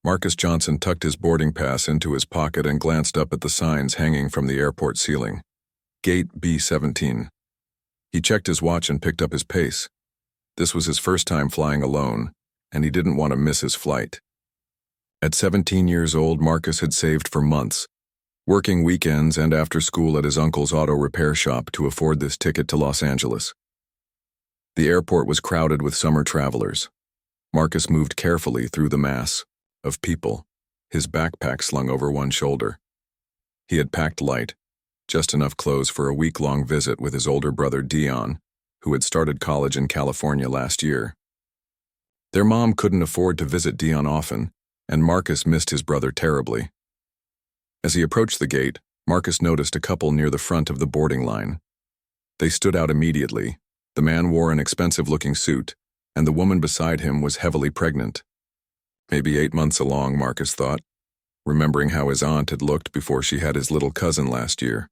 Marcus Johnson tucked his boarding pass into his pocket and glanced up at the signs hanging from the airport ceiling. Gate B-17. He checked his watch and picked up his pace. This was his first time flying alone, and he didn't want to miss his flight. At 17 years old, Marcus had saved for months, working weekends and after school at his uncle's auto repair shop to afford this ticket to Los Angeles. The airport was crowded with summer travelers. Marcus moved carefully through the mass of people, his backpack slung over one shoulder. He had packed light, just enough clothes for a week-long visit with his older brother Dion, who had started college in California last year. Their mom couldn't afford to visit Dion often, and Marcus missed his brother terribly. As he approached the gate, Marcus noticed a couple near the front of the boarding line. They stood out immediately. The man wore an expensive-looking suit, and the woman beside him was heavily pregnant. Maybe 8 months along, Marcus thought, remembering how his aunt had looked before she had his little cousin last year.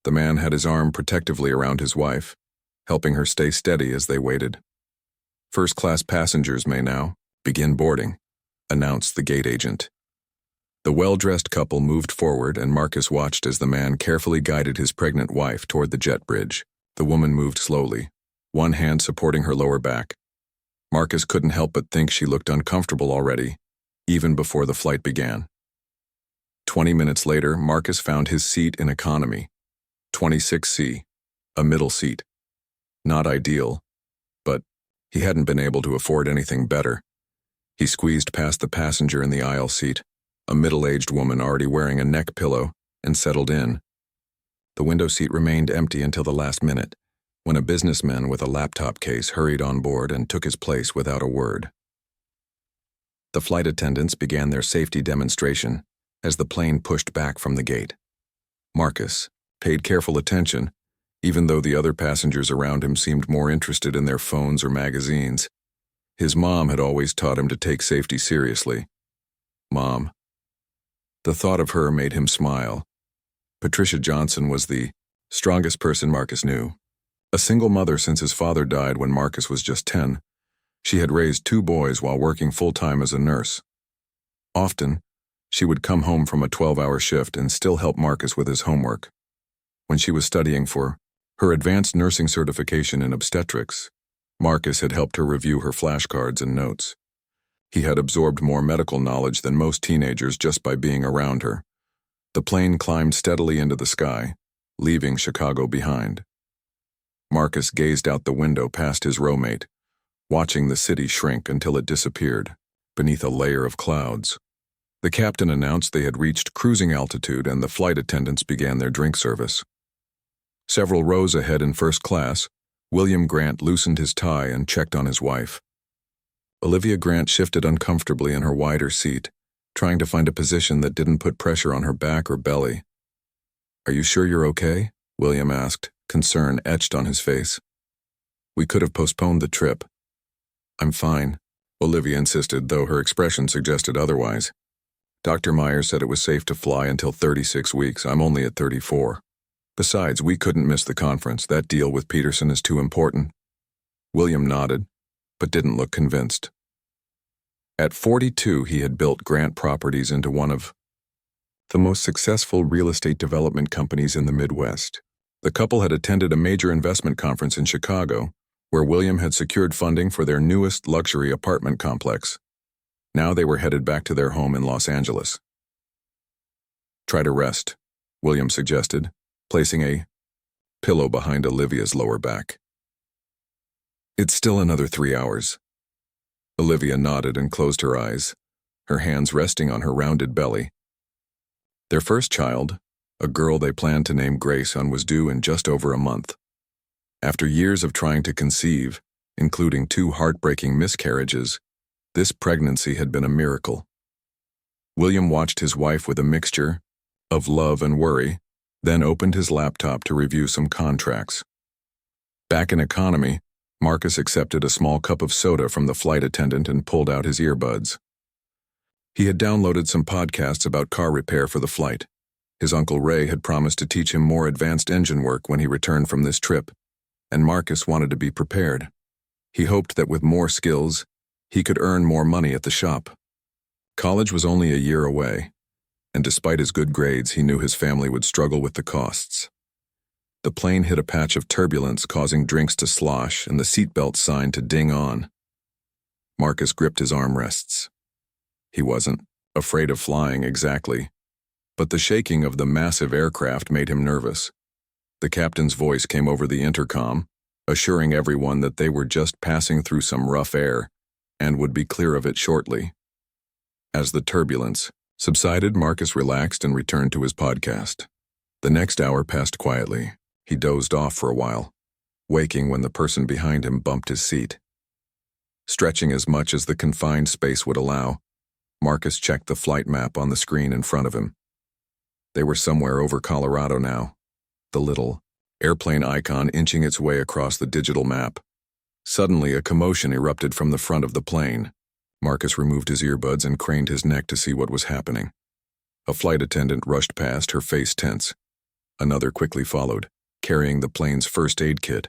The man had his arm protectively around his wife, helping her stay steady as they waited. First-class passengers may now begin boarding, announced the gate agent. The well-dressed couple moved forward, and Marcus watched as the man carefully guided his pregnant wife toward the jet bridge. The woman moved slowly, one hand supporting her lower back. Marcus couldn't help but think she looked uncomfortable already, even before the flight began. 20 minutes later, Marcus found his seat in economy, 26C, a middle seat. Not ideal, but he hadn't been able to afford anything better. He squeezed past the passenger in the aisle seat, a middle-aged woman already wearing a neck pillow, and settled in. The window seat remained empty until the last minute, when a businessman with a laptop case hurried on board and took his place without a word. The flight attendants began their safety demonstration as the plane pushed back from the gate. Marcus paid careful attention, even though the other passengers around him seemed more interested in their phones or magazines. His mom had always taught him to take safety seriously. Mom. The thought of her made him smile. Patricia Johnson was the strongest person Marcus knew. A single mother since his father died when Marcus was just 10, she had raised 2 boys while working full-time as a nurse. Often, she would come home from a 12-hour shift and still help Marcus with his homework. When she was studying for her advanced nursing certification in obstetrics, Marcus had helped her review her flashcards and notes. He had absorbed more medical knowledge than most teenagers just by being around her. The plane climbed steadily into the sky, leaving Chicago behind. Marcus gazed out the window past his roommate, watching the city shrink until it disappeared beneath a layer of clouds. The captain announced they had reached cruising altitude, and the flight attendants began their drink service. Several rows ahead in first class, William Grant loosened his tie and checked on his wife. Olivia Grant shifted uncomfortably in her wider seat, trying to find a position that didn't put pressure on her back or belly. "Are you sure you're okay?" William asked, concern etched on his face. "We could have postponed the trip." "I'm fine," Olivia insisted, though her expression suggested otherwise. "Dr. Myers said it was safe to fly until 36 weeks. I'm only at 34. Besides, we couldn't miss the conference. That deal with Peterson is too important." William nodded, but didn't look convinced. At 42, he had built Grant Properties into one of the most successful real estate development companies in the Midwest. The couple had attended a major investment conference in Chicago, where William had secured funding for their newest luxury apartment complex. Now they were headed back to their home in Los Angeles. "Try to rest," William suggested, placing a pillow behind Olivia's lower back. "It's still another 3 hours." Olivia nodded and closed her eyes, her hands resting on her rounded belly. Their first child, a girl they planned to name Grayson, was due in just over a month. After years of trying to conceive, including 2 heartbreaking miscarriages, this pregnancy had been a miracle. William watched his wife with a mixture of love and worry, then opened his laptop to review some contracts. Back in economy, Marcus accepted a small cup of soda from the flight attendant and pulled out his earbuds. He had downloaded some podcasts about car repair for the flight. His Uncle Ray had promised to teach him more advanced engine work when he returned from this trip, and Marcus wanted to be prepared. He hoped that with more skills, he could earn more money at the shop. College was only a year away, and despite his good grades, he knew his family would struggle with the costs. The plane hit a patch of turbulence, causing drinks to slosh and the seatbelt sign to ding on. Marcus gripped his armrests. He wasn't afraid of flying exactly, but the shaking of the massive aircraft made him nervous. The captain's voice came over the intercom, assuring everyone that they were just passing through some rough air and would be clear of it shortly. As the turbulence subsided, Marcus relaxed and returned to his podcast. The next hour passed quietly. He dozed off for a while, waking when the person behind him bumped his seat. Stretching as much as the confined space would allow, Marcus checked the flight map on the screen in front of him. They were somewhere over Colorado now, the little airplane icon inching its way across the digital map. Suddenly, a commotion erupted from the front of the plane. Marcus removed his earbuds and craned his neck to see what was happening. A flight attendant rushed past, her face tense. Another quickly followed, carrying the plane's first aid kit.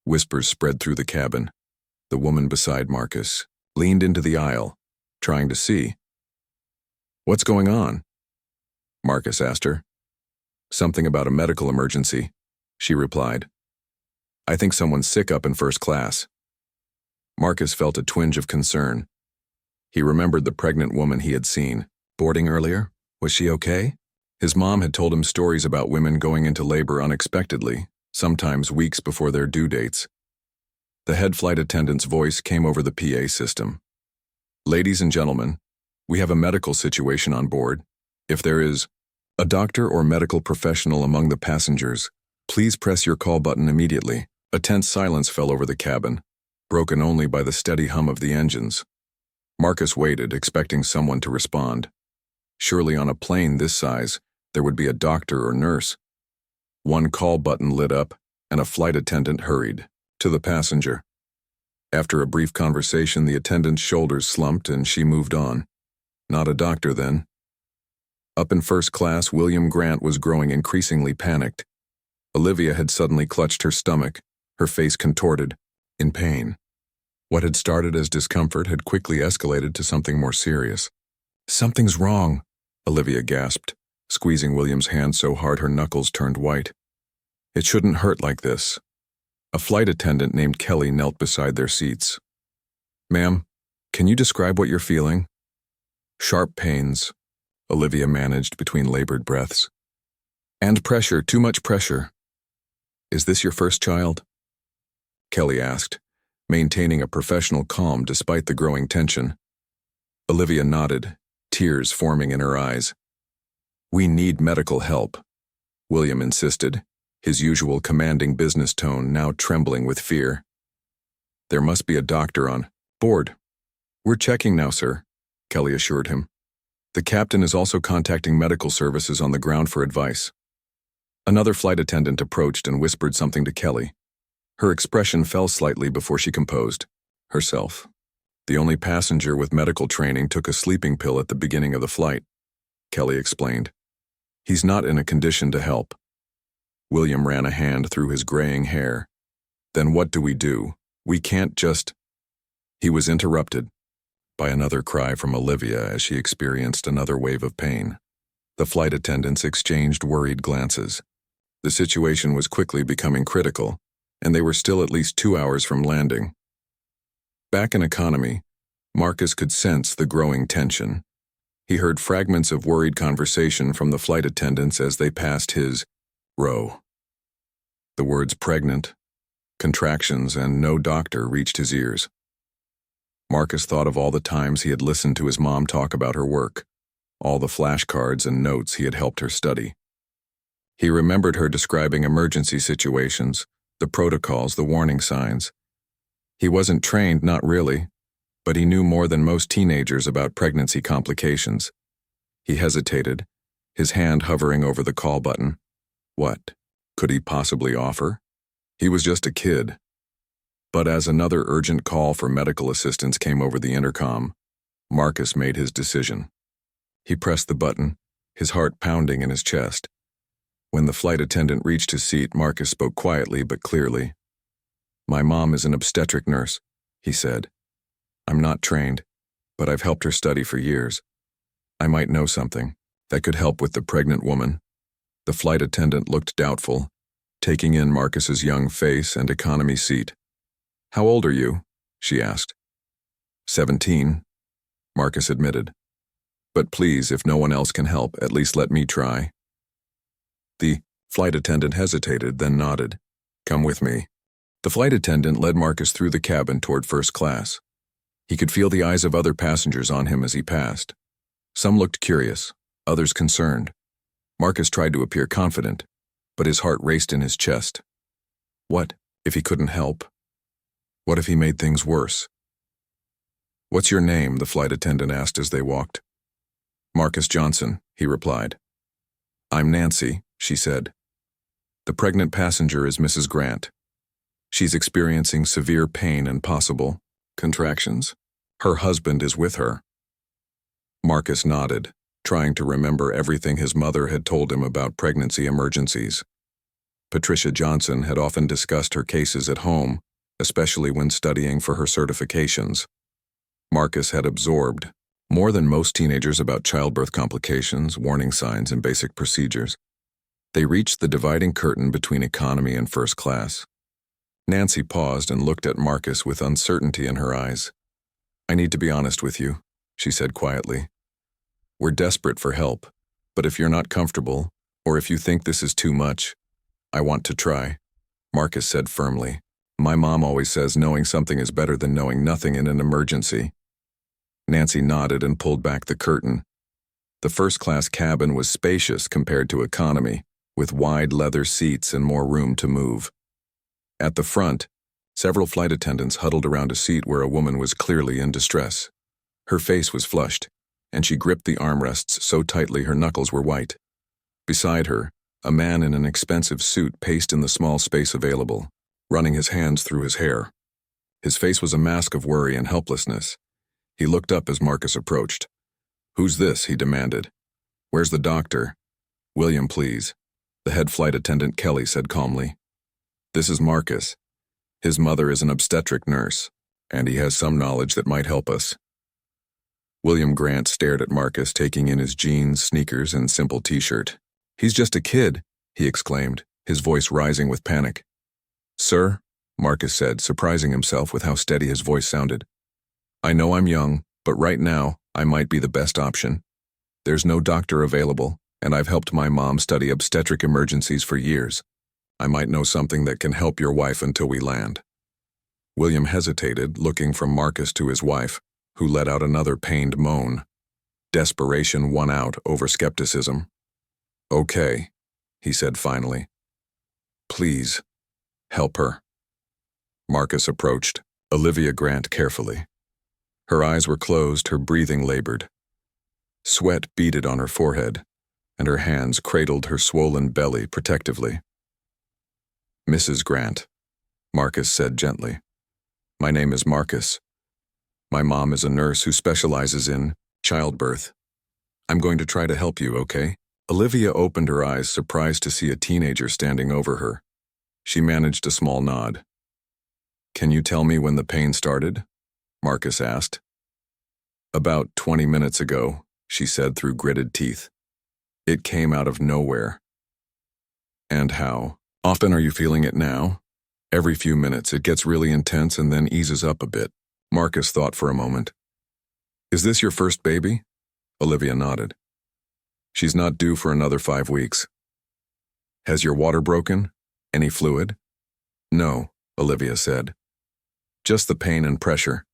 Whispers spread through the cabin. The woman beside Marcus leaned into the aisle, trying to see. "What's going on?" Marcus asked her. "Something about a medical emergency," she replied. "I think someone's sick up in first class." Marcus felt a twinge of concern. He remembered the pregnant woman he had seen boarding earlier. Was she okay? His mom had told him stories about women going into labor unexpectedly, sometimes weeks before their due dates. The head flight attendant's voice came over the PA system. "Ladies and gentlemen, we have a medical situation on board. If there is a doctor or medical professional among the passengers, please press your call button immediately." A tense silence fell over the cabin, broken only by the steady hum of the engines. Marcus waited, expecting someone to respond. Surely on a plane this size, there would be a doctor or nurse. One call button lit up, and a flight attendant hurried to the passenger. After a brief conversation, the attendant's shoulders slumped and she moved on. Not a doctor, then. Up in first class, William Grant was growing increasingly panicked. Olivia had suddenly clutched her stomach, her face contorted, in pain. What had started as discomfort had quickly escalated to something more serious. "Something's wrong," Olivia gasped, squeezing William's hand so hard her knuckles turned white. "It shouldn't hurt like this." A flight attendant named Kelly knelt beside their seats. "Ma'am, can you describe what you're feeling?" "Sharp pains," Olivia managed between labored breaths. "And pressure, too much pressure." "Is this your first child?" Kelly asked, maintaining a professional calm despite the growing tension. Olivia nodded, tears forming in her eyes. "We need medical help," William insisted, his usual commanding business tone now trembling with fear. "There must be a doctor on board." "We're checking now, sir," Kelly assured him. "The captain is also contacting medical services on the ground for advice." Another flight attendant approached and whispered something to Kelly. Her expression fell slightly before she composed herself. "The only passenger with medical training took a sleeping pill at the beginning of the flight," Kelly explained. "He's not in a condition to help." William ran a hand through his graying hair. "Then what do we do? We can't just—" He was interrupted by another cry from Olivia as she experienced another wave of pain. The flight attendants exchanged worried glances. The situation was quickly becoming critical, and they were still at least 2 hours from landing. Back in economy, Marcus could sense the growing tension. He heard fragments of worried conversation from the flight attendants as they passed his row. The words pregnant, contractions, and no doctor reached his ears. Marcus thought of all the times he had listened to his mom talk about her work, all the flashcards and notes he had helped her study. He remembered her describing emergency situations, the protocols, the warning signs. He wasn't trained, not really, but he knew more than most teenagers about pregnancy complications. He hesitated, his hand hovering over the call button. What could he possibly offer? He was just a kid. But as another urgent call for medical assistance came over the intercom, Marcus made his decision. He pressed the button, his heart pounding in his chest. When the flight attendant reached his seat, Marcus spoke quietly but clearly. "My mom is an obstetric nurse," he said. "I'm not trained. but I've helped her study for years. I might know something that could help with the pregnant woman." The flight attendant looked doubtful, taking in Marcus's young face and economy seat. "How old are you?" she asked. 17, Marcus admitted. "But please, if no one else can help, at least let me try." The flight attendant hesitated, then nodded. "Come with me." The flight attendant led Marcus through the cabin toward first class. He could feel the eyes of other passengers on him as he passed. Some looked curious, others concerned. Marcus tried to appear confident, but his heart raced in his chest. What if he couldn't help? What if he made things worse? "What's your name?" the flight attendant asked as they walked. "Marcus Johnson," he replied. "I'm Nancy," she said. "The pregnant passenger is Mrs. Grant. She's experiencing severe pain and possible contractions. Her husband is with her." Marcus nodded, trying to remember everything his mother had told him about pregnancy emergencies. Patricia Johnson had often discussed her cases at home, especially when studying for her certifications. Marcus had absorbed more than most teenagers about childbirth complications, warning signs, and basic procedures. They reached the dividing curtain between economy and first class. Nancy paused and looked at Marcus with uncertainty in her eyes. "I need to be honest with you," she said quietly. "We're desperate for help, but if you're not comfortable, or if you think this is too much, I want to try," Marcus said firmly. "My mom always says knowing something is better than knowing nothing in an emergency." Nancy nodded and pulled back the curtain. The first-class cabin was spacious compared to economy, with wide leather seats and more room to move. At the front, several flight attendants huddled around a seat where a woman was clearly in distress. Her face was flushed, and she gripped the armrests so tightly her knuckles were white. Beside her, a man in an expensive suit paced in the small space available, running his hands through his hair. His face was a mask of worry and helplessness. He looked up as Marcus approached. "Who's this?" he demanded. "Where's the doctor?" "William, please," the head flight attendant Kelly said calmly. "This is Marcus. His mother is an obstetric nurse, and he has some knowledge that might help us." William Grant stared at Marcus, taking in his jeans, sneakers, and simple t-shirt. "He's just a kid," he exclaimed, his voice rising with panic. "Sir," Marcus said, surprising himself with how steady his voice sounded. "I know I'm young, but right now, I might be the best option. There's no doctor available, and I've helped my mom study obstetric emergencies for years. I might know something that can help your wife until we land." William hesitated, looking from Marcus to his wife, who let out another pained moan. Desperation won out over skepticism. "Okay," he said finally. "Please, help her." Marcus approached Olivia Grant carefully. Her eyes were closed, her breathing labored. Sweat beaded on her forehead, and her hands cradled her swollen belly protectively. "Mrs. Grant," Marcus said gently. "My name is Marcus. My mom is a nurse who specializes in childbirth. I'm going to try to help you, okay?" Olivia opened her eyes, surprised to see a teenager standing over her. She managed a small nod. "Can you tell me when the pain started?" Marcus asked. "About 20 minutes ago," she said through gritted teeth. "It came out of nowhere." "And how often are you feeling it now?" "Every few minutes. It gets really intense and then eases up a bit." Marcus thought for a moment. "Is this your first baby?" Olivia nodded. "She's not due for another 5 weeks." "Has your water broken? Any fluid?" "No," Olivia said. "Just the pain and pressure."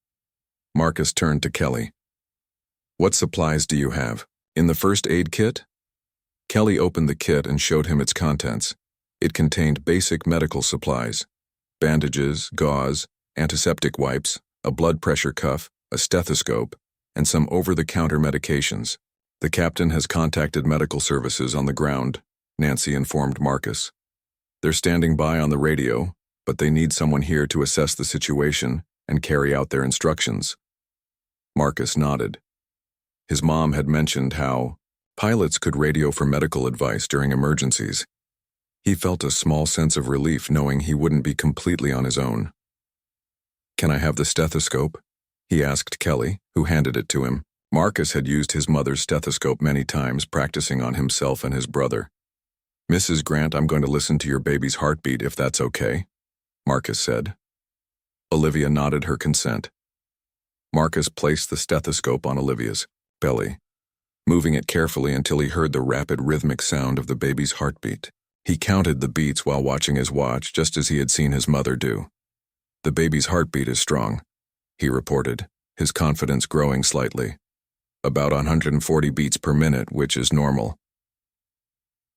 Marcus turned to Kelly. "What supplies do you have? In the first aid kit?" Kelly opened the kit and showed him its contents. It contained basic medical supplies: bandages, gauze, antiseptic wipes, a blood pressure cuff, a stethoscope, and some over-the-counter medications. "The captain has contacted medical services on the ground," Nancy informed Marcus. "They're standing by on the radio, but they need someone here to assess the situation and carry out their instructions." Marcus nodded. His mom had mentioned how pilots could radio for medical advice during emergencies. He felt a small sense of relief knowing he wouldn't be completely on his own. "Can I have the stethoscope?" he asked Kelly, who handed it to him. Marcus had used his mother's stethoscope many times, practicing on himself and his brother. "Mrs. Grant, I'm going to listen to your baby's heartbeat if that's okay," Marcus said. Olivia nodded her consent. Marcus placed the stethoscope on Olivia's belly, moving it carefully until he heard the rapid rhythmic sound of the baby's heartbeat. He counted the beats while watching his watch, just as he had seen his mother do. "The baby's heartbeat is strong," he reported, his confidence growing slightly. "About 140 beats per minute, which is normal."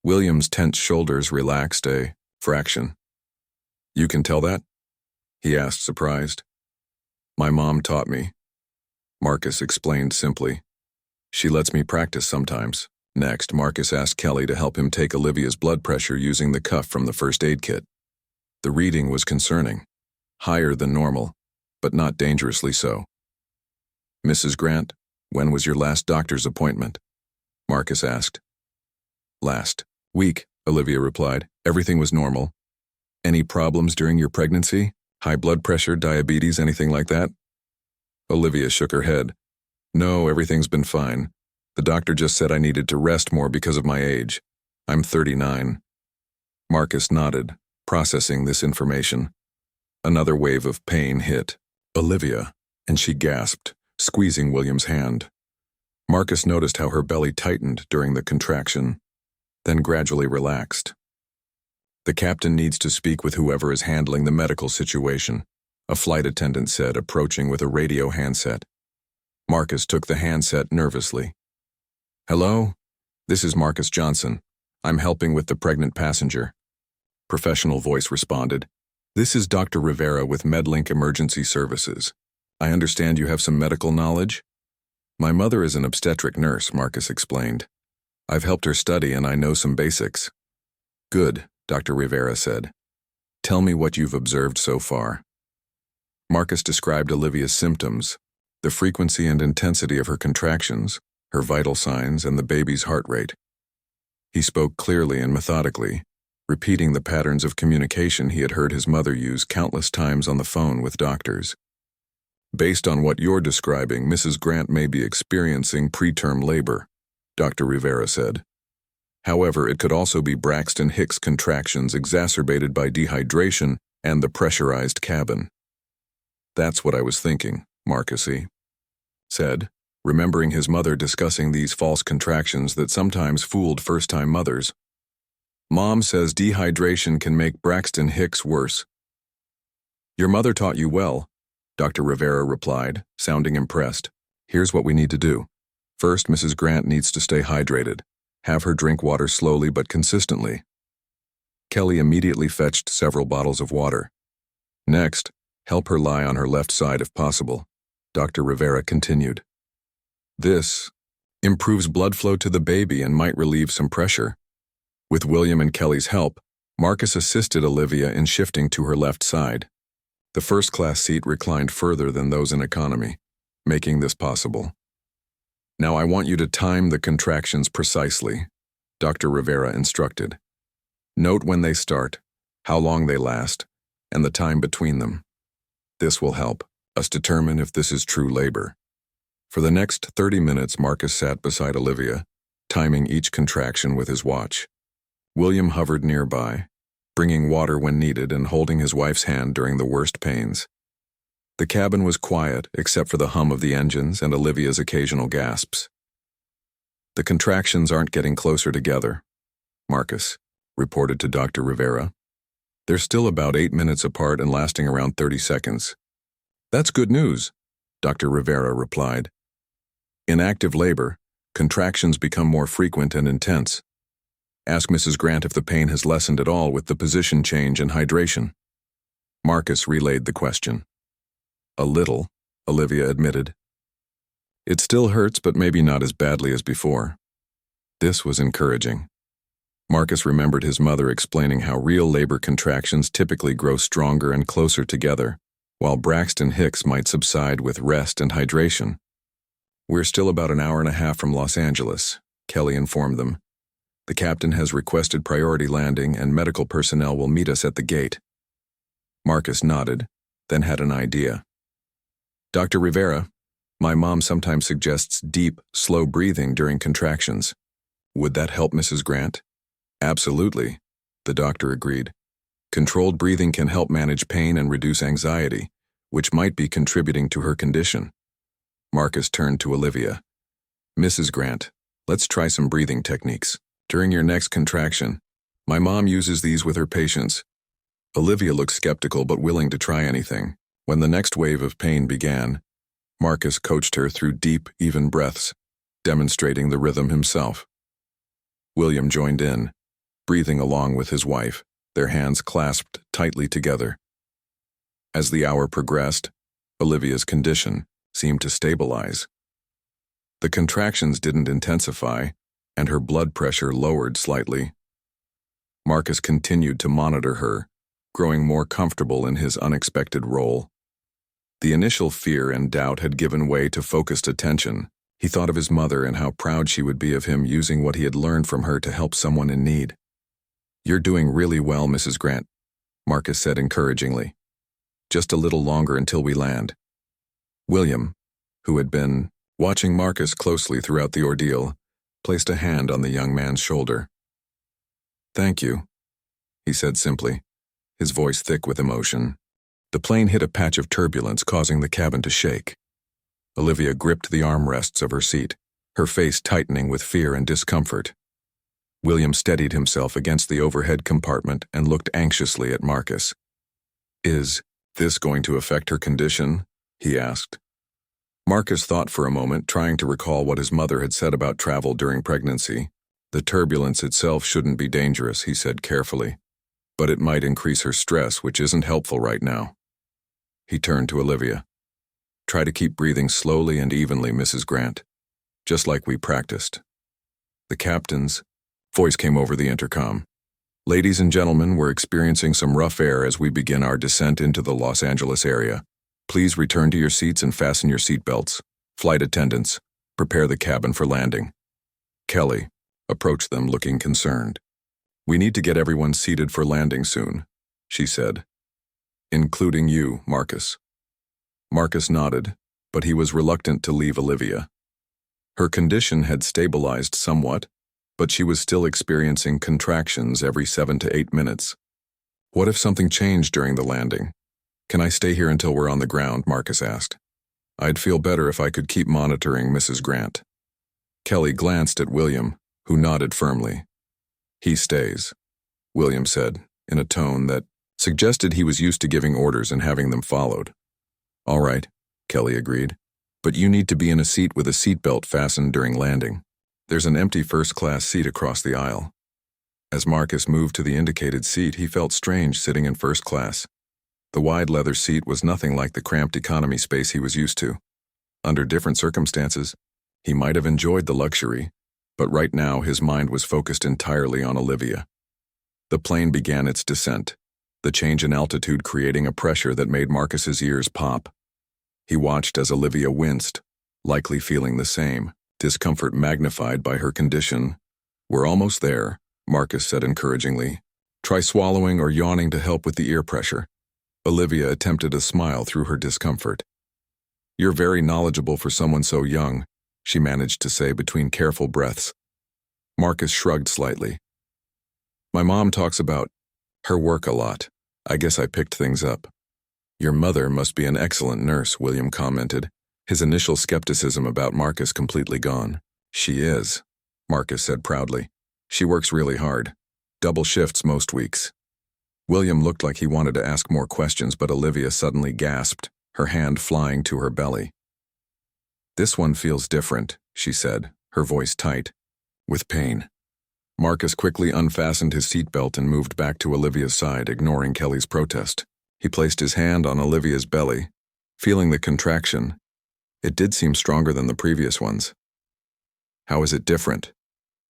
William's tense shoulders relaxed a fraction. "You can tell that?" he asked, surprised. "My mom taught me," Marcus explained simply. "She lets me practice sometimes." Next, Marcus asked Kelly to help him take Olivia's blood pressure using the cuff from the first aid kit. The reading was concerning. Higher than normal, but not dangerously so. "Mrs. Grant, when was your last doctor's appointment?" Marcus asked. "Last week," Olivia replied. "Everything was normal." "Any problems during your pregnancy? High blood pressure, diabetes, anything like that?" Olivia shook her head. "No, everything's been fine. The doctor just said I needed to rest more because of my age. I'm 39. Marcus nodded, processing this information. Another wave of pain hit Olivia, and she gasped, squeezing William's hand. Marcus noticed how her belly tightened during the contraction, then gradually relaxed. "The captain needs to speak with whoever is handling the medical situation," a flight attendant said, approaching with a radio handset. Marcus took the handset nervously. "Hello? This is Marcus Johnson. I'm helping with the pregnant passenger." Professional voice responded. "This is Dr. Rivera with MedLink Emergency Services. I understand you have some medical knowledge?" "My mother is an obstetric nurse," Marcus explained. "I've helped her study and I know some basics." "Good," Dr. Rivera said. "Tell me what you've observed so far." Marcus described Olivia's symptoms, the frequency and intensity of her contractions, her vital signs, and the baby's heart rate. He spoke clearly and methodically, repeating the patterns of communication he had heard his mother use countless times on the phone with doctors. "Based on what you're describing, Mrs. Grant may be experiencing preterm labor," Dr. Rivera said. "However, it could also be Braxton Hicks contractions exacerbated by dehydration and the pressurized cabin." "That's what I was thinking," Marcus said, remembering his mother discussing these false contractions that sometimes fooled first-time mothers. "Mom says dehydration can make Braxton Hicks worse." "Your mother taught you well," Dr. Rivera replied, sounding impressed. "Here's what we need to do. First, Mrs. Grant needs to stay hydrated. Have her drink water slowly but consistently." Kelly immediately fetched several bottles of water. "Next, help her lie on her left side if possible," Dr. Rivera continued. "This improves blood flow to the baby and might relieve some pressure." With William and Kelly's help, Marcus assisted Olivia in shifting to her left side. The first-class seat reclined further than those in economy, making this possible. "Now I want you to time the contractions precisely," Dr. Rivera instructed. "Note when they start, how long they last, and the time between them. This will help us determine if this is true labor." For the next 30 minutes, Marcus sat beside Olivia, timing each contraction with his watch. William hovered nearby, bringing water when needed and holding his wife's hand during the worst pains. The cabin was quiet except for the hum of the engines and Olivia's occasional gasps. "The contractions aren't getting closer together," Marcus reported to Dr. Rivera. "They're still about 8 minutes apart and lasting around 30 seconds. "That's good news," Dr. Rivera replied. "In active labor, contractions become more frequent and intense. Ask Mrs. Grant if the pain has lessened at all with the position change and hydration." Marcus relayed the question. "A little," Olivia admitted. "It still hurts, but maybe not as badly as before." This was encouraging. Marcus remembered his mother explaining how real labor contractions typically grow stronger and closer together, while Braxton Hicks might subside with rest and hydration. "We're still about an hour and a half from Los Angeles," Kelly informed them. "The captain has requested priority landing and medical personnel will meet us at the gate." Marcus nodded, then had an idea. "Dr. Rivera, My mom sometimes suggests deep, slow breathing during contractions. Would that help, Mrs. Grant? Absolutely, the doctor agreed. Controlled breathing can help manage pain and reduce anxiety, which might be contributing to her condition. Marcus turned to Olivia. Mrs. Grant, let's try some breathing techniques. During your next contraction, my mom uses these with her patients. Olivia looked skeptical but willing to try anything. When the next wave of pain began, Marcus coached her through deep, even breaths, demonstrating the rhythm himself. William joined in, breathing along with his wife, their hands clasped tightly together. As the hour progressed, Olivia's condition seemed to stabilize. The contractions didn't intensify, and her blood pressure lowered slightly. Marcus continued to monitor her, growing more comfortable in his unexpected role. The initial fear and doubt had given way to focused attention. He thought of his mother and how proud she would be of him using what he had learned from her to help someone in need. You're doing really well, Mrs. Grant, Marcus said encouragingly. Just a little longer until we land. William, who had been watching Marcus closely throughout the ordeal, placed a hand on the young man's shoulder. Thank you, he said simply, his voice thick with emotion. The plane hit a patch of turbulence, causing the cabin to shake. Olivia gripped the armrests of her seat, her face tightening with fear and discomfort. William steadied himself against the overhead compartment and looked anxiously at Marcus. Is this going to affect her condition? He asked. Marcus thought for a moment, trying to recall what his mother had said about travel during pregnancy. The turbulence itself shouldn't be dangerous, he said carefully, but it might increase her stress, which isn't helpful right now. He turned to Olivia. Try to keep breathing slowly and evenly, Mrs. Grant, just like we practiced. The captain's voice came over the intercom. Ladies and gentlemen, we're experiencing some rough air as we begin our descent into the Los Angeles area. Please return to your seats and fasten your seatbelts. Flight attendants, prepare the cabin for landing. Kelly approached them looking concerned. We need to get everyone seated for landing soon, she said. Including you, Marcus. Marcus nodded, but he was reluctant to leave Olivia. Her condition had stabilized somewhat, but she was still experiencing contractions every 7 to 8 minutes. What if something changed during the landing? Can I stay here until we're on the ground? Marcus asked. I'd feel better if I could keep monitoring Mrs. Grant. Kelly glanced at William, who nodded firmly. He stays, William said, in a tone that suggested he was used to giving orders and having them followed. All right, Kelly agreed, but you need to be in a seat with a seatbelt fastened during landing. There's an empty first-class seat across the aisle. As Marcus moved to the indicated seat, he felt strange sitting in first class. The wide leather seat was nothing like the cramped economy space he was used to. Under different circumstances, he might have enjoyed the luxury, but right now his mind was focused entirely on Olivia. The plane began its descent, the change in altitude creating a pressure that made Marcus's ears pop. He watched as Olivia winced, likely feeling the same, discomfort magnified by her condition. We're almost there, Marcus said encouragingly. Try swallowing or yawning to help with the ear pressure. Olivia attempted a smile through her discomfort. You're very knowledgeable for someone so young, she managed to say between careful breaths. Marcus shrugged slightly. My mom talks about her work a lot. I guess I picked things up. Your mother must be an excellent nurse, William commented, his initial skepticism about Marcus completely gone. She is, Marcus said proudly. She works really hard. Double shifts most weeks. William looked like he wanted to ask more questions, but Olivia suddenly gasped, her hand flying to her belly. This one feels different, she said, her voice tight, with pain. Marcus quickly unfastened his seatbelt and moved back to Olivia's side, ignoring Kelly's protest. He placed his hand on Olivia's belly, feeling the contraction. It did seem stronger than the previous ones. How is it different?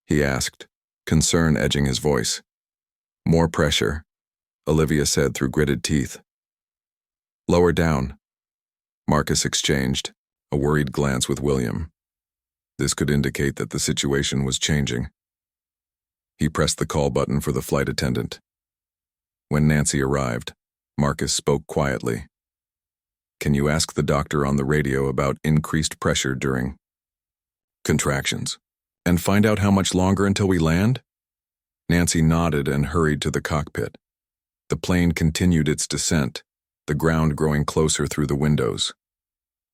He asked, concern edging his voice. More pressure, Olivia said through gritted teeth. Lower down. Marcus exchanged a worried glance with William. This could indicate that the situation was changing. He pressed the call button for the flight attendant. When Nancy arrived, Marcus spoke quietly. can you ask the doctor on the radio about increased pressure during contractions? And find out how much longer until we land? Nancy nodded and hurried to the cockpit. The plane continued its descent, the ground growing closer through the windows.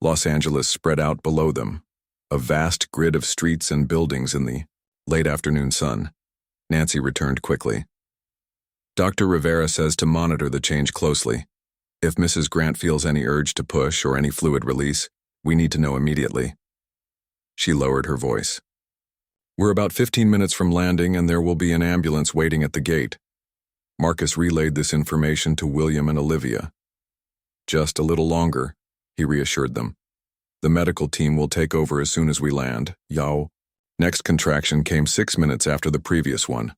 Los Angeles spread out below them, a vast grid of streets and buildings in the late afternoon sun. Nancy returned quickly. Dr. Rivera says to monitor the change closely. If Mrs. Grant feels any urge to push or any fluid release, we need to know immediately. She lowered her voice. We're about 15 minutes from landing and there will be an ambulance waiting at the gate. Marcus relayed this information to William and Olivia. Just a little longer, he reassured them. The medical team will take over as soon as we land. Yao. Next contraction came 6 minutes after the previous one,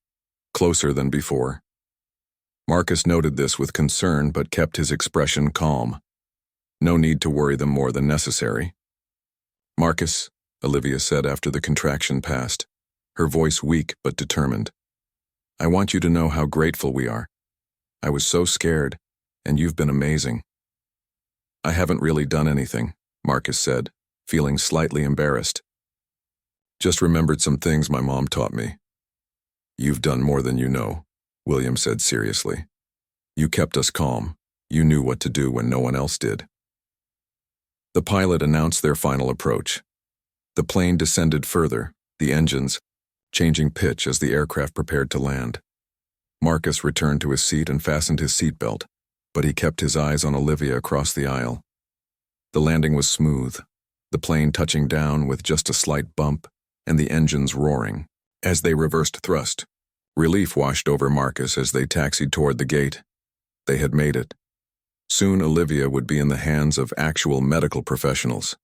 closer than before. Marcus noted this with concern but kept his expression calm. No need to worry them more than necessary. Marcus, Olivia said after the contraction passed, her voice weak but determined. I want you to know how grateful we are. I was so scared, and you've been amazing. I haven't really done anything, Marcus said, feeling slightly embarrassed. Just remembered some things my mom taught me. You've done more than you know, William said seriously. You kept us calm. You knew what to do when no one else did. The pilot announced their final approach. The plane descended further, the engines changing pitch as the aircraft prepared to land. Marcus returned to his seat and fastened his seatbelt, but he kept his eyes on Olivia across the aisle. The landing was smooth, the plane touching down with just a slight bump, and the engines roaring. As they reversed thrust, relief washed over Marcus as they taxied toward the gate. They had made it. Soon Olivia would be in the hands of actual medical professionals.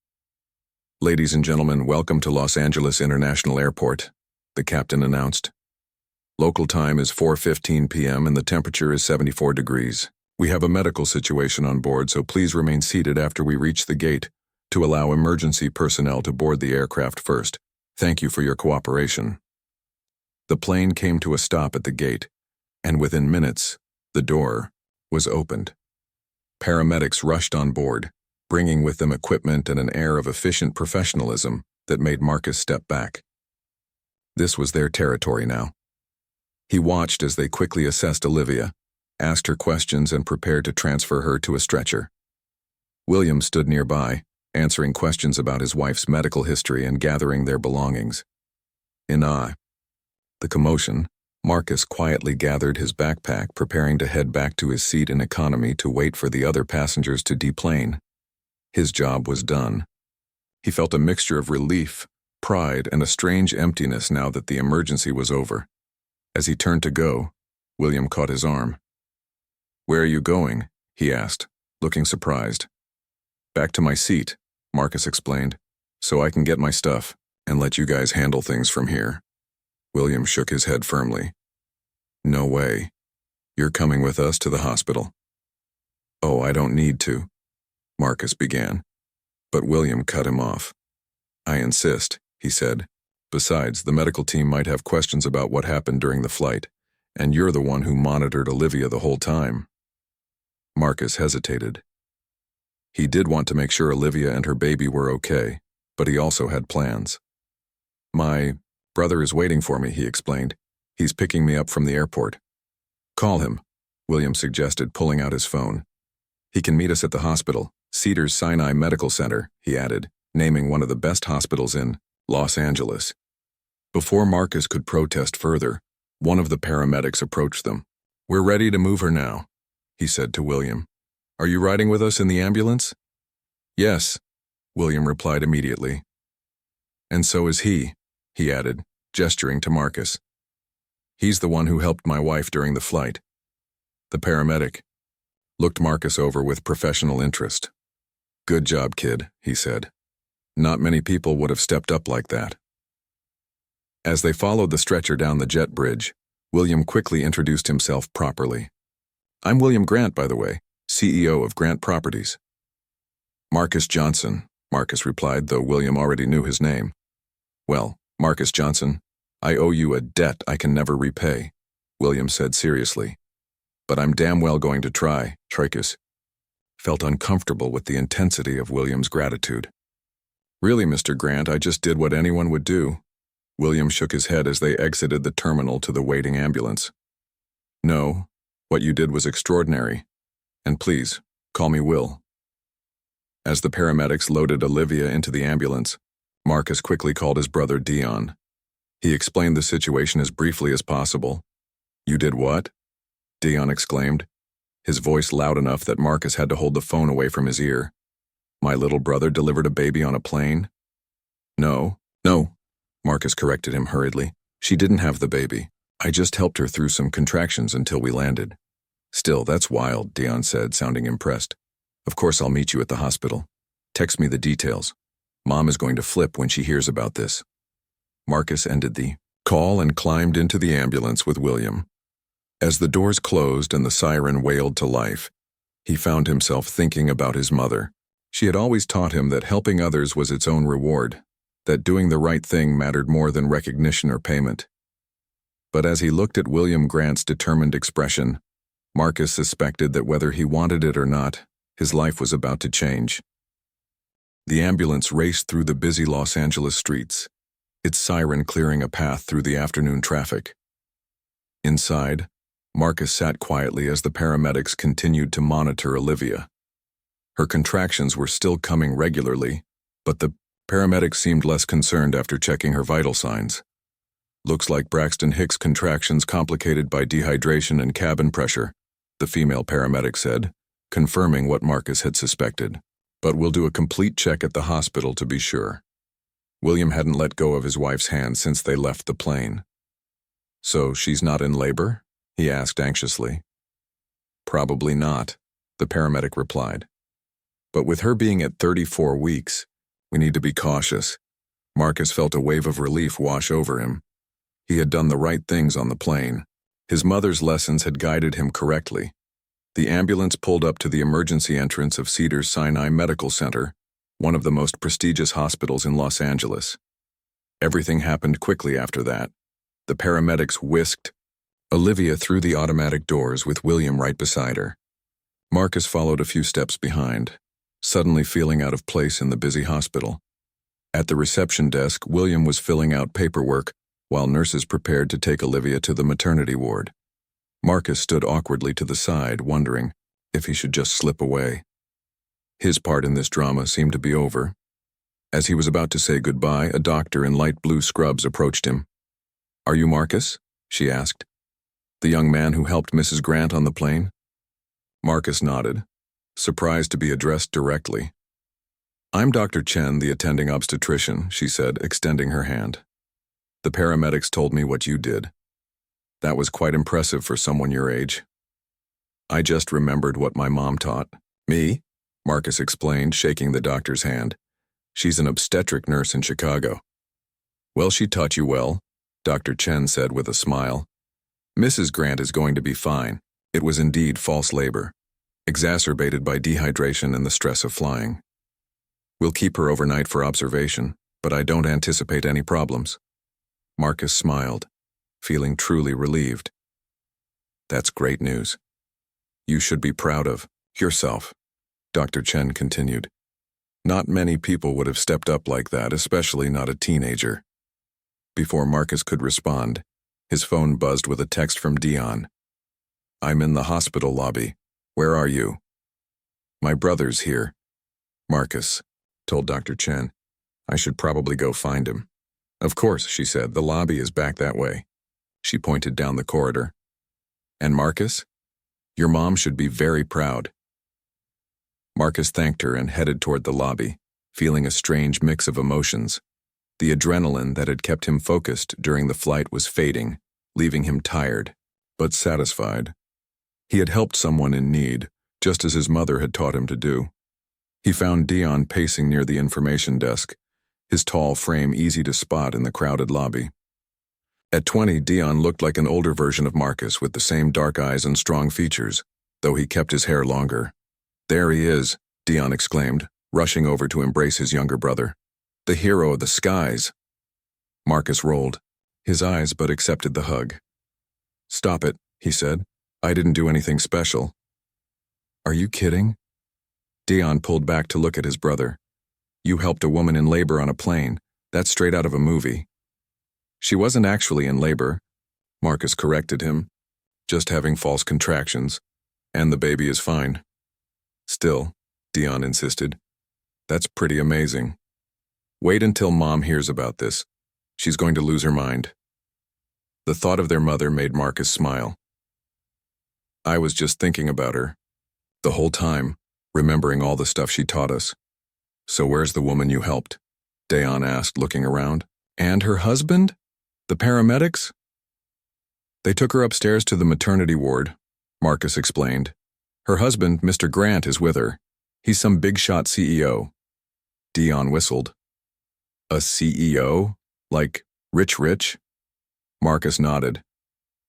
Ladies and gentlemen, welcome to Los Angeles International Airport, the captain announced. Local time is 4:15 p.m. and the temperature is 74 degrees. We have a medical situation on board, so please remain seated after we reach the gate to allow emergency personnel to board the aircraft first. Thank you for your cooperation. The plane came to a stop at the gate, and within minutes, the door was opened. Paramedics rushed on board, bringing with them equipment and an air of efficient professionalism that made Marcus step back. This was their territory now. He watched as they quickly assessed Olivia, asked her questions, and prepared to transfer her to a stretcher. William stood nearby, answering questions about his wife's medical history and gathering their belongings. In the commotion, Marcus quietly gathered his backpack, preparing to head back to his seat in economy to wait for the other passengers to deplane. His job was done. He felt a mixture of relief, pride, and a strange emptiness now that the emergency was over. As he turned to go, William caught his arm. Where are you going? He asked, looking surprised. Back to my seat, Marcus explained, so I can get my stuff and let you guys handle things from here. William shook his head firmly. No way. You're coming with us to the hospital. Oh, I don't need to, Marcus began, but William cut him off. I insist, he said. Besides, the medical team might have questions about what happened during the flight, and you're the one who monitored Olivia the whole time. Marcus hesitated. He did want to make sure Olivia and her baby were okay, but he also had plans. My brother is waiting for me, he explained. He's picking me up from the airport. Call him, William suggested, pulling out his phone. He can meet us at the hospital, Cedars-Sinai Medical Center, he added, naming one of the best hospitals in Los Angeles. Before Marcus could protest further, one of the paramedics approached them. We're ready to move her now, he said to William. Are you riding with us in the ambulance? Yes, William replied immediately. And so is he added, gesturing to Marcus. He's the one who helped my wife during the flight. The paramedic looked Marcus over with professional interest. Good job, kid, he said. Not many people would have stepped up like that. As they followed the stretcher down the jet bridge, William quickly introduced himself properly. I'm William Grant, by the way, CEO of Grant Properties. Marcus Johnson, Marcus replied, though William already knew his name. Well, Marcus Johnson, I owe you a debt I can never repay, William said seriously. But I'm damn well going to try, Tricus. felt uncomfortable with the intensity of William's gratitude. "Really, Mr. Grant, I just did what anyone would do." William shook his head as they exited the terminal to the waiting ambulance. "No, what you did was extraordinary. And please, call me Will." As the paramedics loaded Olivia into the ambulance, Marcus quickly called his brother Dion. He explained the situation as briefly as possible. "You did what?" Dion exclaimed, his voice loud enough that Marcus had to hold the phone away from his ear. "My little brother delivered a baby on a plane?" No, Marcus corrected him hurriedly. "She didn't have the baby. I just helped her through some contractions until we landed." "Still, that's wild," Dion said, sounding impressed. "Of course I'll meet you at the hospital. Text me the details. Mom is going to flip when she hears about this." Marcus ended the call and climbed into the ambulance with William. As the doors closed and the siren wailed to life, he found himself thinking about his mother. She had always taught him that helping others was its own reward, that doing the right thing mattered more than recognition or payment. But as he looked at William Grant's determined expression, Marcus suspected that whether he wanted it or not, his life was about to change. The ambulance raced through the busy Los Angeles streets, its siren clearing a path through the afternoon traffic. Inside, Marcus sat quietly as the paramedics continued to monitor Olivia. Her contractions were still coming regularly, but the paramedics seemed less concerned after checking her vital signs. "Looks like Braxton Hicks' contractions complicated by dehydration and cabin pressure," the female paramedic said, confirming what Marcus had suspected. "But we'll do a complete check at the hospital to be sure." William hadn't let go of his wife's hand since they left the plane. "So she's not in labor?" he asked anxiously. "Probably not," the paramedic replied. "But with her being at 34 weeks, we need to be cautious." Marcus felt a wave of relief wash over him. He had done the right things on the plane. His mother's lessons had guided him correctly. The ambulance pulled up to the emergency entrance of Cedars-Sinai Medical Center, one of the most prestigious hospitals in Los Angeles. Everything happened quickly after that. The paramedics whisked Olivia through the automatic doors with William right beside her. Marcus followed a few steps behind, suddenly feeling out of place in the busy hospital. At the reception desk, William was filling out paperwork while nurses prepared to take Olivia to the maternity ward. Marcus stood awkwardly to the side, wondering if he should just slip away. His part in this drama seemed to be over. As he was about to say goodbye, a doctor in light blue scrubs approached him. "Are you Marcus?" she asked. "The young man who helped Mrs. Grant on the plane?" Marcus nodded, surprised to be addressed directly. "I'm Dr. Chen, the attending obstetrician," she said, extending her hand. "The paramedics told me what you did. That was quite impressive for someone your age." "I just remembered what my mom taught me," Marcus explained, shaking the doctor's hand. "She's an obstetric nurse in Chicago." "Well, she taught you well," Dr. Chen said with a smile. "Mrs. Grant is going to be fine. It was indeed false labor, exacerbated by dehydration and the stress of flying. We'll keep her overnight for observation, but I don't anticipate any problems." Marcus smiled, feeling truly relieved. "That's great news. You should be proud of yourself," Dr. Chen continued. "Not many people would have stepped up like that, especially not a teenager." Before Marcus could respond, his phone buzzed with a text from Dion. "I'm in the hospital lobby. Where are you?" "My brother's here." "Marcus," told Dr. Chen. "I should probably go find him." "Of course," she said. "The lobby is back that way." She pointed down the corridor. "And Marcus? Your mom should be very proud." Marcus thanked her and headed toward the lobby, feeling a strange mix of emotions. The adrenaline that had kept him focused during the flight was fading, leaving him tired, but satisfied. He had helped someone in need, just as his mother had taught him to do. He found Dion pacing near the information desk, his tall frame easy to spot in the crowded lobby. At 20, Dion looked like an older version of Marcus with the same dark eyes and strong features, though he kept his hair longer. "There he is," Dion exclaimed, rushing over to embrace his younger brother. "The hero of the skies." Marcus rolled his eyes but accepted the hug. "Stop it," he said. "I didn't do anything special." "Are you kidding?" Dion pulled back to look at his brother. You helped a woman in labor on a plane. That's straight out of a movie. She wasn't actually in labor, Marcus corrected him, just having false contractions, and the baby is fine. Still, Dion insisted, that's pretty amazing. Wait until Mom hears about this. She's going to lose her mind. The thought of their mother made Marcus smile. I was just thinking about her, the whole time, remembering all the stuff she taught us. So where's the woman you helped? Dion asked, looking around. And her husband? The paramedics? They took her upstairs to the maternity ward, Marcus explained. Her husband, Mr. Grant, is with her. He's some big-shot CEO. Dion whistled. A CEO? Like rich? Marcus nodded.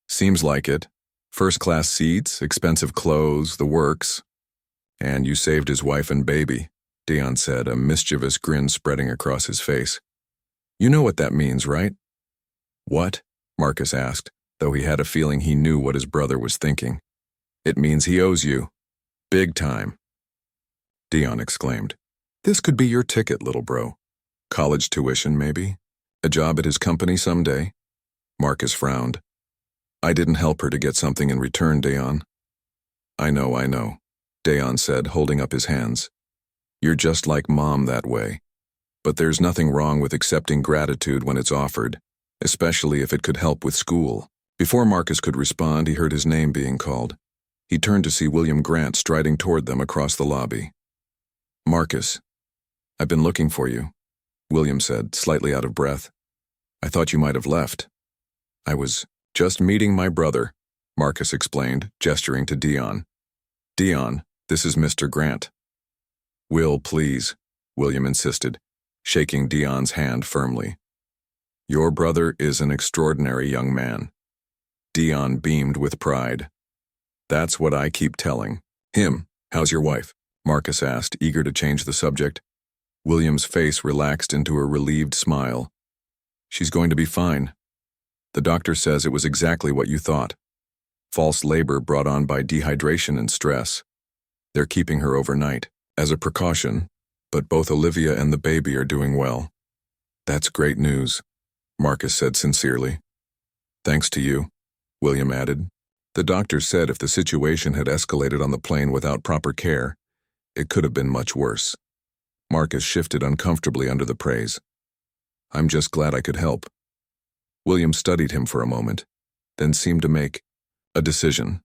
Seems like it. First-class seats, expensive clothes, the works. And you saved his wife and baby, Dion said, a mischievous grin spreading across his face. You know what that means, right? What? Marcus asked, though he had a feeling he knew what his brother was thinking. It means he owes you. Big time. Dion exclaimed. This could be your ticket, little bro. College tuition, maybe? A job at his company someday? Marcus frowned. I didn't help her to get something in return, Dion. I know, Dion said, holding up his hands. You're just like Mom that way. But there's nothing wrong with accepting gratitude when it's offered, especially if it could help with school. Before Marcus could respond, he heard his name being called. He turned to see William Grant striding toward them across the lobby. Marcus, I've been looking for you, William said, slightly out of breath. I thought you might have left. I was just meeting my brother, Marcus explained, gesturing to Dion. Dion, this is Mr. Grant. Will, please, William insisted, shaking Dion's hand firmly. Your brother is an extraordinary young man. Dion beamed with pride. That's what I keep telling him. How's your wife? Marcus asked, eager to change the subject. William's face relaxed into a relieved smile. She's going to be fine. The doctor says it was exactly what you thought. False labor brought on by dehydration and stress. They're keeping her overnight, as a precaution, but both Olivia and the baby are doing well. That's great news, Marcus said sincerely. Thanks to you, William added. The doctor said if the situation had escalated on the plane without proper care, it could have been much worse. Marcus shifted uncomfortably under the praise. I'm just glad I could help. William studied him for a moment, then seemed to make a decision.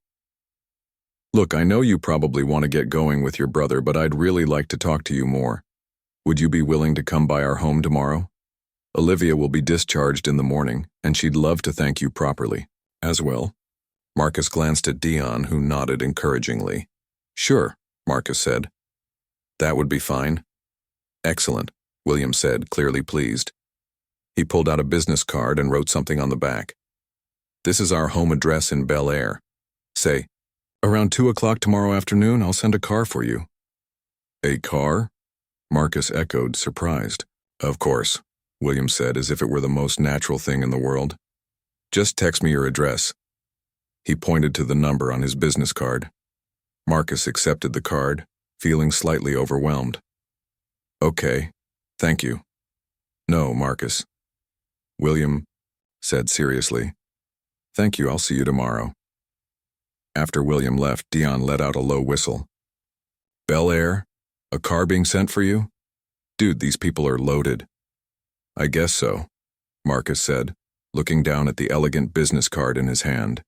Look, I know you probably want to get going with your brother, but I'd really like to talk to you more. Would you be willing to come by our home tomorrow? Olivia will be discharged in the morning, and she'd love to thank you properly. As well. Marcus glanced at Dion, who nodded encouragingly. Sure, Marcus said. That would be fine. Excellent, William said, clearly pleased. He pulled out a business card and wrote something on the back. This is our home address in Bel Air. Say, around 2 o'clock tomorrow afternoon, I'll send a car for you. A car? Marcus echoed, surprised. Of course, William said, as if it were the most natural thing in the world. Just text me your address. He pointed to the number on his business card. Marcus accepted the card, feeling slightly overwhelmed. Okay, thank you. No, Marcus. William said seriously. Thank you, I'll see you tomorrow. After William left, Dion let out a low whistle. Bel Air? A car being sent for you? Dude, these people are loaded. I guess so, Marcus said, looking down at the elegant business card in his hand.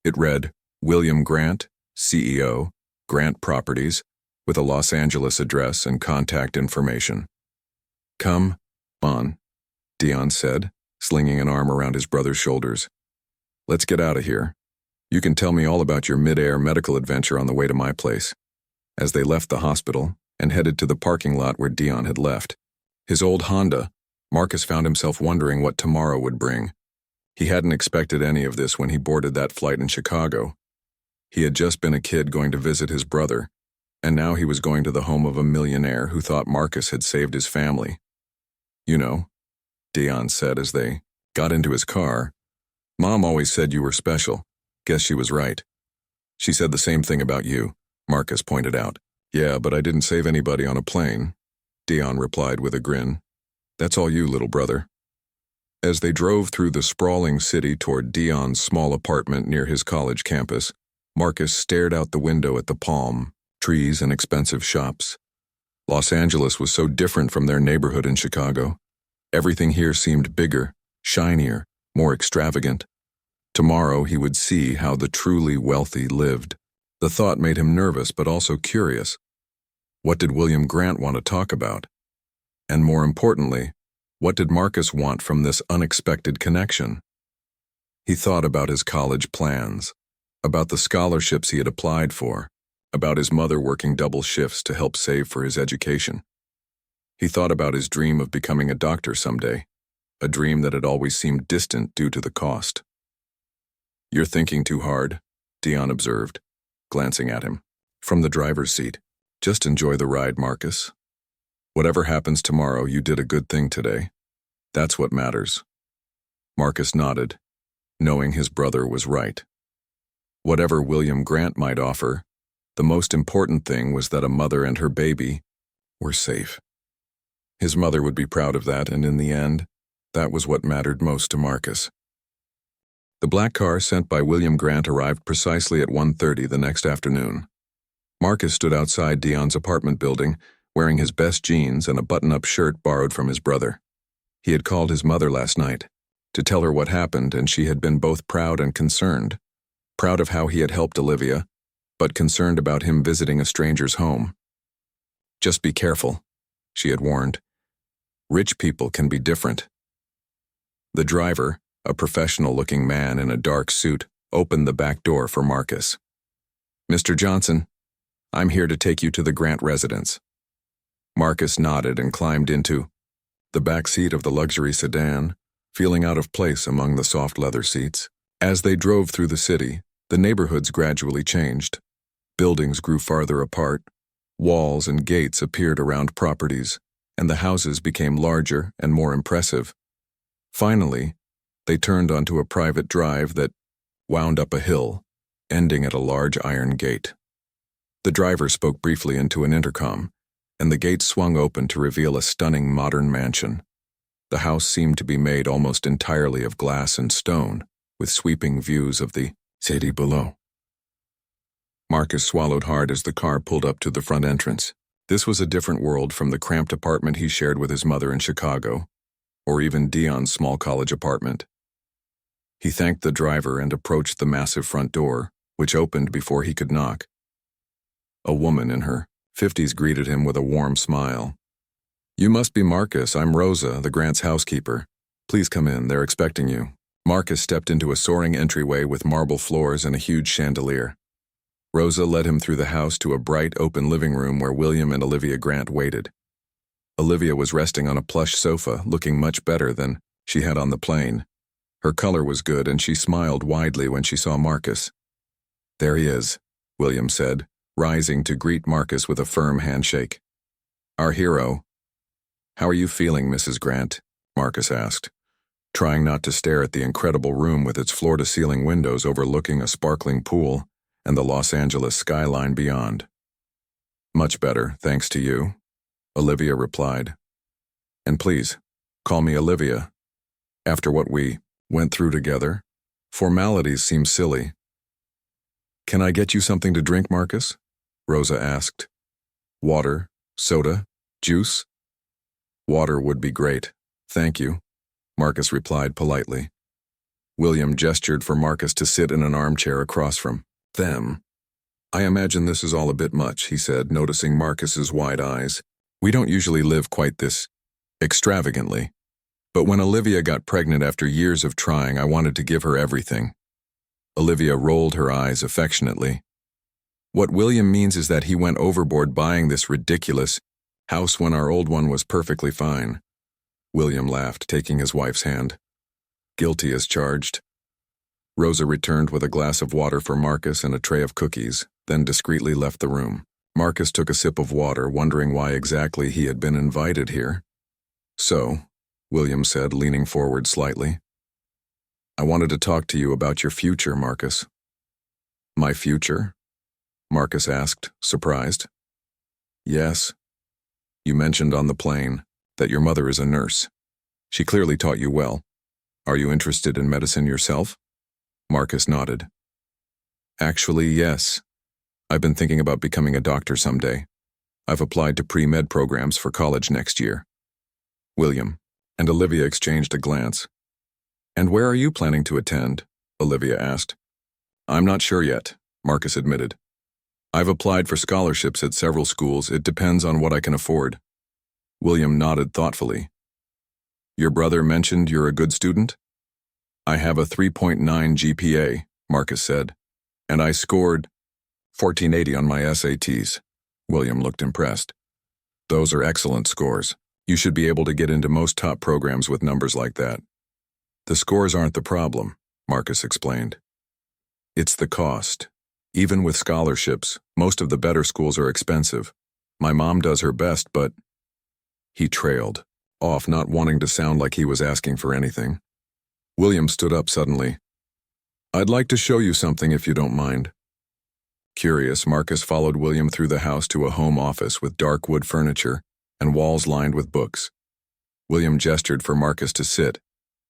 It read, William Grant, CEO, Grant Properties, with a Los Angeles address and contact information. Come on, Dion said, slinging an arm around his brother's shoulders. Let's get out of here. You can tell me all about your mid-air medical adventure on the way to my place. As they left the hospital and headed to the parking lot where Dion had left, his old Honda, Marcus found himself wondering what tomorrow would bring. He hadn't expected any of this when he boarded that flight in Chicago. He had just been a kid going to visit his brother, and now he was going to the home of a millionaire who thought Marcus had saved his family. You know, Dion said as they got into his car, Mom always said you were special. Guess she was right. She said the same thing about you, Marcus pointed out. Yeah, but I didn't save anybody on a plane, Dion replied with a grin. That's all you, little brother. As they drove through the sprawling city toward Dion's small apartment near his college campus, Marcus stared out the window at the palm, trees, and expensive shops. Los Angeles was so different from their neighborhood in Chicago. Everything here seemed bigger, shinier, more extravagant. Tomorrow he would see how the truly wealthy lived. The thought made him nervous but also curious. What did William Grant want to talk about? And more importantly, what did Marcus want from this unexpected connection? He thought about his college plans, about the scholarships he had applied for, about his mother working double shifts to help save for his education. He thought about his dream of becoming a doctor someday, a dream that had always seemed distant due to the cost. You're thinking too hard, Dion observed, glancing at him. From the driver's seat, just enjoy the ride, Marcus. Whatever happens tomorrow, you did a good thing today. That's what matters. Marcus nodded, knowing his brother was right. Whatever William Grant might offer, the most important thing was that a mother and her baby were safe. His mother would be proud of that, and in the end, that was what mattered most to Marcus. The black car sent by William Grant arrived precisely at 1:30 the next afternoon. Marcus stood outside Dion's apartment building, wearing his best jeans and a button-up shirt borrowed from his brother. He had called his mother last night to tell her what happened, and she had been both proud and concerned. Proud of how he had helped Olivia, but concerned about him visiting a stranger's home. Just be careful, she had warned. Rich people can be different. The driver, a professional-looking man in a dark suit, opened the back door for Marcus. Mr. Johnson, I'm here to take you to the Grant residence. Marcus nodded and climbed into the back seat of the luxury sedan, feeling out of place among the soft leather seats. As they drove through the city, the neighborhoods gradually changed. Buildings grew farther apart, walls and gates appeared around properties, and the houses became larger and more impressive. Finally, they turned onto a private drive that wound up a hill, ending at a large iron gate. The driver spoke briefly into an intercom, and the gate swung open to reveal a stunning modern mansion. The house seemed to be made almost entirely of glass and stone, with sweeping views of the city below. Marcus swallowed hard as the car pulled up to the front entrance. This was a different world from the cramped apartment he shared with his mother in Chicago, or even Dion's small college apartment. He thanked the driver and approached the massive front door, which opened before he could knock. A woman in her 50s greeted him with a warm smile. You must be Marcus. I'm Rosa, the Grant's housekeeper. Please come in, they're expecting you. Marcus stepped into a soaring entryway with marble floors and a huge chandelier. Rosa led him through the house to a bright, open living room where William and Olivia Grant waited. Olivia was resting on a plush sofa, looking much better than she had on the plane. Her color was good, and she smiled widely when she saw Marcus. There he is, William said, rising to greet Marcus with a firm handshake. Our hero. How are you feeling, Mrs. Grant? Marcus asked, trying not to stare at the incredible room with its floor-to-ceiling windows overlooking a sparkling pool and the Los Angeles skyline beyond. Much better, thanks to you, Olivia replied. And please, call me Olivia. After what we went through together, formalities seem silly. Can I get you something to drink, Marcus? Rosa asked. Water, soda, juice? Water would be great, thank you, Marcus replied politely. William gestured for Marcus to sit in an armchair across from them. I imagine this is all a bit much, he said, noticing Marcus's wide eyes. We don't usually live quite this extravagantly. But when Olivia got pregnant after years of trying, I wanted to give her everything. Olivia rolled her eyes affectionately. What William means is that he went overboard buying this ridiculous house when our old one was perfectly fine. William laughed, taking his wife's hand. Guilty as charged. Rosa returned with a glass of water for Marcus and a tray of cookies, then discreetly left the room. Marcus took a sip of water, wondering why exactly he had been invited here. So, William said, leaning forward slightly, I wanted to talk to you about your future, Marcus. My future? Marcus asked, surprised. Yes. You mentioned on the plane that your mother is a nurse. She clearly taught you well. Are you interested in medicine yourself? Marcus nodded. Actually, yes. I've been thinking about becoming a doctor someday. I've applied to pre-med programs for college next year. William and Olivia exchanged a glance. And where are you planning to attend? Olivia asked. I'm not sure yet, Marcus admitted. I've applied for scholarships at several schools. It depends on what I can afford. William nodded thoughtfully. Your brother mentioned you're a good student? I have a 3.9 GPA, Marcus said, and I scored 1480 on my SATs. William looked impressed. Those are excellent scores. You should be able to get into most top programs with numbers like that. The scores aren't the problem, Marcus explained. It's the cost. Even with scholarships, most of the better schools are expensive. My mom does her best, but... He trailed off, not wanting to sound like he was asking for anything. William stood up suddenly. I'd like to show you something if you don't mind. Curious, Marcus followed William through the house to a home office with dark wood furniture and walls lined with books. William gestured for Marcus to sit,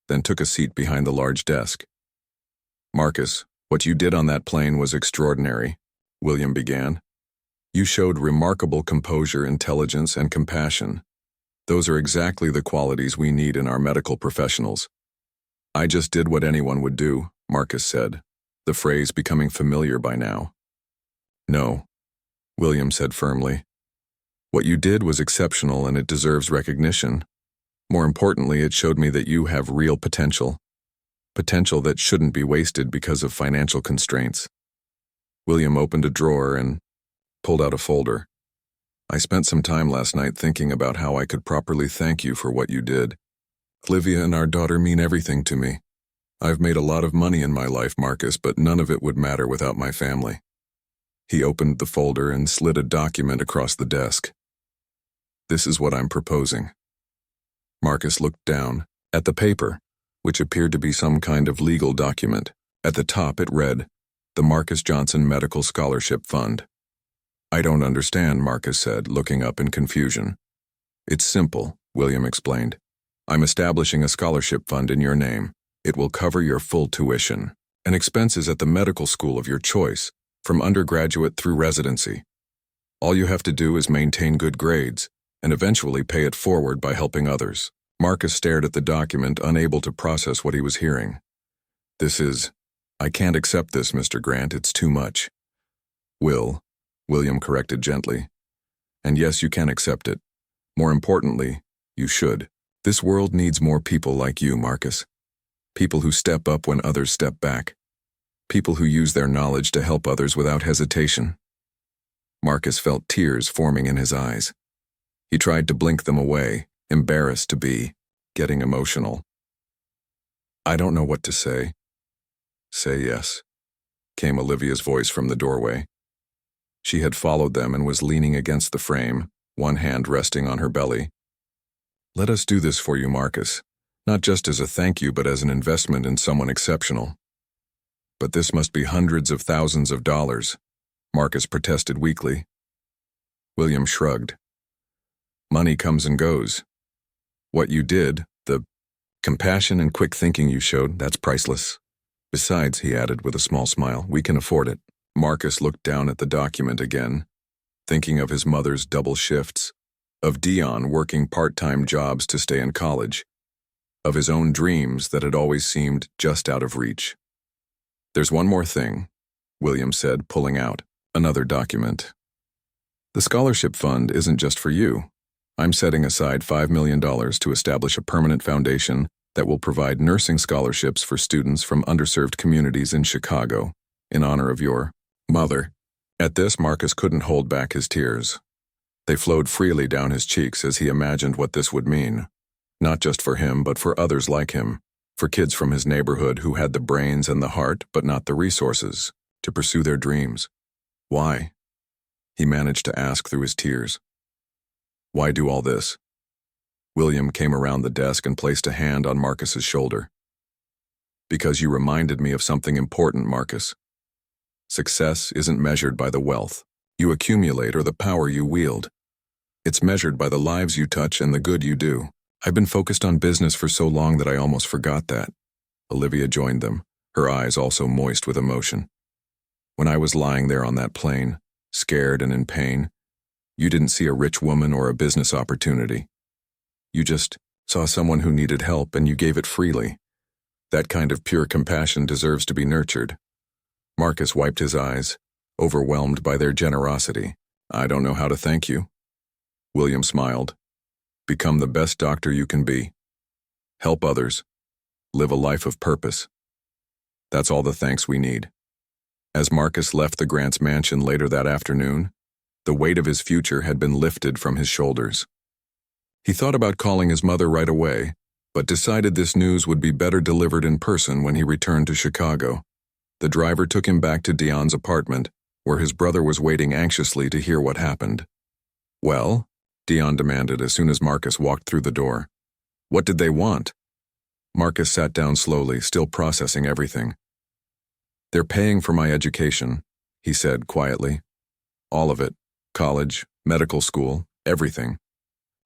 then took a seat behind the large desk. Marcus, what you did on that plane was extraordinary, William began. You showed remarkable composure, intelligence, and compassion. Those are exactly the qualities we need in our medical professionals. I just did what anyone would do, Marcus said, the phrase becoming familiar by now. No, William said firmly. What you did was exceptional and it deserves recognition. More importantly, it showed me that you have real potential. Potential that shouldn't be wasted because of financial constraints. William opened a drawer and pulled out a folder. I spent some time last night thinking about how I could properly thank you for what you did. Olivia and our daughter mean everything to me. I've made a lot of money in my life, Marcus, but none of it would matter without my family. He opened the folder and slid a document across the desk. This is what I'm proposing. Marcus looked down at the paper, which appeared to be some kind of legal document. At the top it read, the Marcus Johnson Medical Scholarship Fund. I don't understand, Marcus said, looking up in confusion. It's simple, William explained. I'm establishing a scholarship fund in your name. It will cover your full tuition and expenses at the medical school of your choice, from undergraduate through residency. All you have to do is maintain good grades and eventually pay it forward by helping others. Marcus stared at the document, unable to process what he was hearing. I can't accept this, Mr. Grant, it's too much. William corrected gently. And yes, you can accept it. More importantly, you should. This world needs more people like you, Marcus. People who step up when others step back. People who use their knowledge to help others without hesitation. Marcus felt tears forming in his eyes. He tried to blink them away, embarrassed to be getting emotional. I don't know what to say. Say yes, came Olivia's voice from the doorway. She had followed them and was leaning against the frame, one hand resting on her belly. Let us do this for you, Marcus, not just as a thank you, but as an investment in someone exceptional. But this must be hundreds of thousands of dollars, Marcus protested weakly. William shrugged. Money comes and goes. What you did, the compassion and quick thinking you showed, that's priceless. Besides, he added with a small smile, we can afford it. Marcus looked down at the document again, thinking of his mother's double shifts, of Dion working part-time jobs to stay in college, of his own dreams that had always seemed just out of reach. There's one more thing, William said, pulling out another document. The scholarship fund isn't just for you. I'm setting aside $5 million to establish a permanent foundation that will provide nursing scholarships for students from underserved communities in Chicago, in honor of your mother. At this, Marcus couldn't hold back his tears. They flowed freely down his cheeks as he imagined what this would mean, not just for him, but for others like him, for kids from his neighborhood who had the brains and the heart, but not the resources, to pursue their dreams. Why? He managed to ask through his tears. Why do all this? William came around the desk and placed a hand on Marcus's shoulder. Because you reminded me of something important, Marcus. Success isn't measured by the wealth you accumulate or the power you wield. It's measured by the lives you touch and the good you do. I've been focused on business for so long that I almost forgot that. Olivia joined them, her eyes also moist with emotion. When I was lying there on that plane, scared and in pain, you didn't see a rich woman or a business opportunity. You just saw someone who needed help and you gave it freely. That kind of pure compassion deserves to be nurtured. Marcus wiped his eyes, overwhelmed by their generosity. I don't know how to thank you. William smiled. Become the best doctor you can be. Help others. Live a life of purpose. That's all the thanks we need. As Marcus left the Grants' mansion later that afternoon, the weight of his future had been lifted from his shoulders. He thought about calling his mother right away, but decided this news would be better delivered in person when he returned to Chicago. The driver took him back to Dion's apartment, where his brother was waiting anxiously to hear what happened. Well? Dion demanded as soon as Marcus walked through the door. What did they want? Marcus sat down slowly, still processing everything. They're paying for my education, he said quietly. All of it. College, medical school, everything.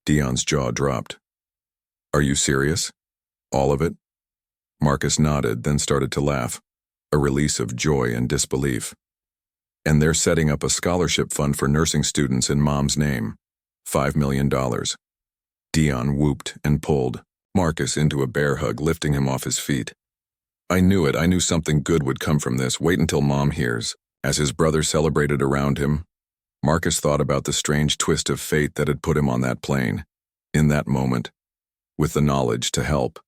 Dion's jaw dropped. Are you serious? All of it? Marcus nodded, then started to laugh, a release of joy and disbelief. And they're setting up a scholarship fund for nursing students in Mom's name. $5 million. Dion whooped and pulled Marcus into a bear hug, lifting him off his feet. I knew it. I knew something good would come from this. Wait until Mom hears. As his brother celebrated around him, Marcus thought about the strange twist of fate that had put him on that plane, in that moment, with the knowledge to help.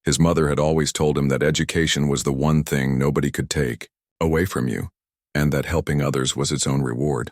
His mother had always told him that education was the one thing nobody could take away from you, and that helping others was its own reward.